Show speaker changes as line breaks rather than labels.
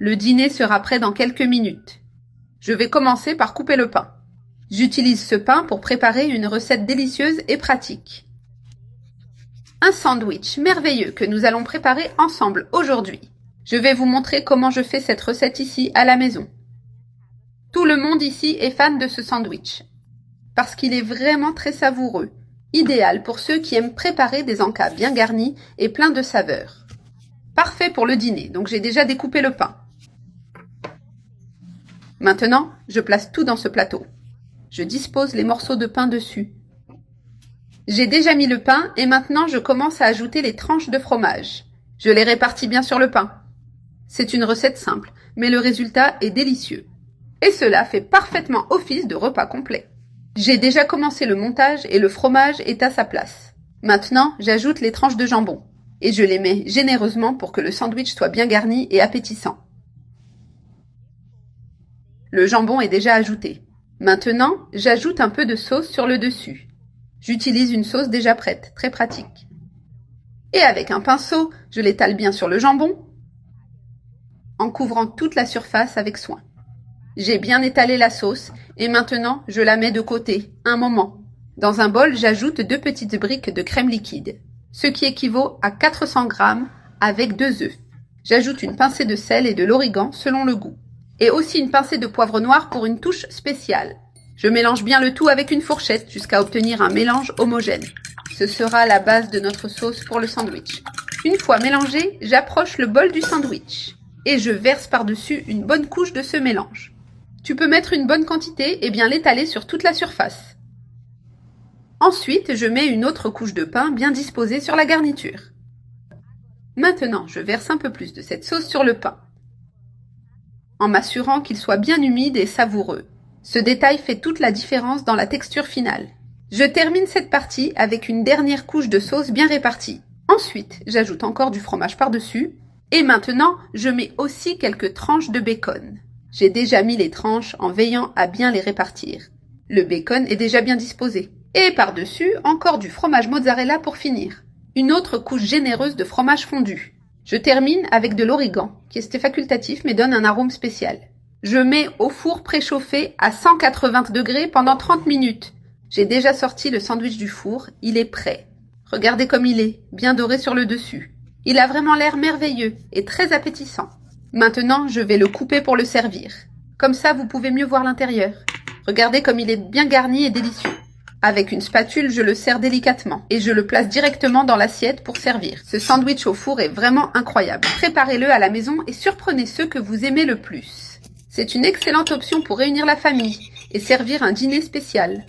Le dîner sera prêt dans quelques minutes. Je vais commencer par couper le pain. J'utilise ce pain pour préparer une recette délicieuse et pratique. Un sandwich merveilleux que nous allons préparer ensemble aujourd'hui. Je vais vous montrer comment je fais cette recette ici à la maison. Tout le monde ici est fan de ce sandwich parce qu'il est vraiment très savoureux, idéal pour ceux qui aiment préparer des encas bien garnis et pleins de saveurs. Parfait pour le dîner, donc j'ai déjà découpé le pain. Maintenant, je place tout dans ce plateau. Je dispose les morceaux de pain dessus. J'ai déjà mis le pain et maintenant je commence à ajouter les tranches de fromage. Je les répartis bien sur le pain. C'est une recette simple, mais le résultat est délicieux. Et cela fait parfaitement office de repas complet. J'ai déjà commencé le montage et le fromage est à sa place. Maintenant, j'ajoute les tranches de jambon et je les mets généreusement pour que le sandwich soit bien garni et appétissant. Le jambon est déjà ajouté. Maintenant, j'ajoute un peu de sauce sur le dessus. J'utilise une sauce déjà prête, très pratique. Et avec un pinceau, je l'étale bien sur le jambon en couvrant toute la surface avec soin. J'ai bien étalé la sauce et maintenant je la mets de côté, un moment. Dans un bol, j'ajoute 2 petites briques de crème liquide, ce qui équivaut à 400 g avec 2 œufs. J'ajoute une pincée de sel et de l'origan selon le goût. Et aussi une pincée de poivre noir pour une touche spéciale. Je mélange bien le tout avec une fourchette jusqu'à obtenir un mélange homogène. Ce sera la base de notre sauce pour le sandwich. Une fois mélangé, j'approche le bol du sandwich et je verse par-dessus une bonne couche de ce mélange. Tu peux mettre une bonne quantité et bien l'étaler sur toute la surface. Ensuite, je mets une autre couche de pain bien disposée sur la garniture. Maintenant, je verse un peu plus de cette sauce sur le pain, en m'assurant qu'il soit bien humide et savoureux. Ce détail fait toute la différence dans la texture finale. Je termine cette partie avec une dernière couche de sauce bien répartie. Ensuite, j'ajoute encore du fromage par-dessus. Et maintenant, je mets aussi quelques tranches de bacon. J'ai déjà mis les tranches en veillant à bien les répartir. Le bacon est déjà bien disposé. Et par-dessus, encore du fromage mozzarella pour finir. Une autre couche généreuse de fromage fondu. Je termine avec de l'origan, qui est facultatif mais donne un arôme spécial. Je mets au four préchauffé à 180 degrés pendant 30 minutes. J'ai déjà sorti le sandwich du four, il est prêt. Regardez comme il est, bien doré sur le dessus. Il a vraiment l'air merveilleux et très appétissant. Maintenant, je vais le couper pour le servir. Comme ça, vous pouvez mieux voir l'intérieur. Regardez comme il est bien garni et délicieux. Avec une spatule, je le serre délicatement et je le place directement dans l'assiette pour servir. Ce sandwich au four est vraiment incroyable. Préparez-le à la maison et surprenez ceux que vous aimez le plus. C'est une excellente option pour réunir la famille et servir un dîner spécial.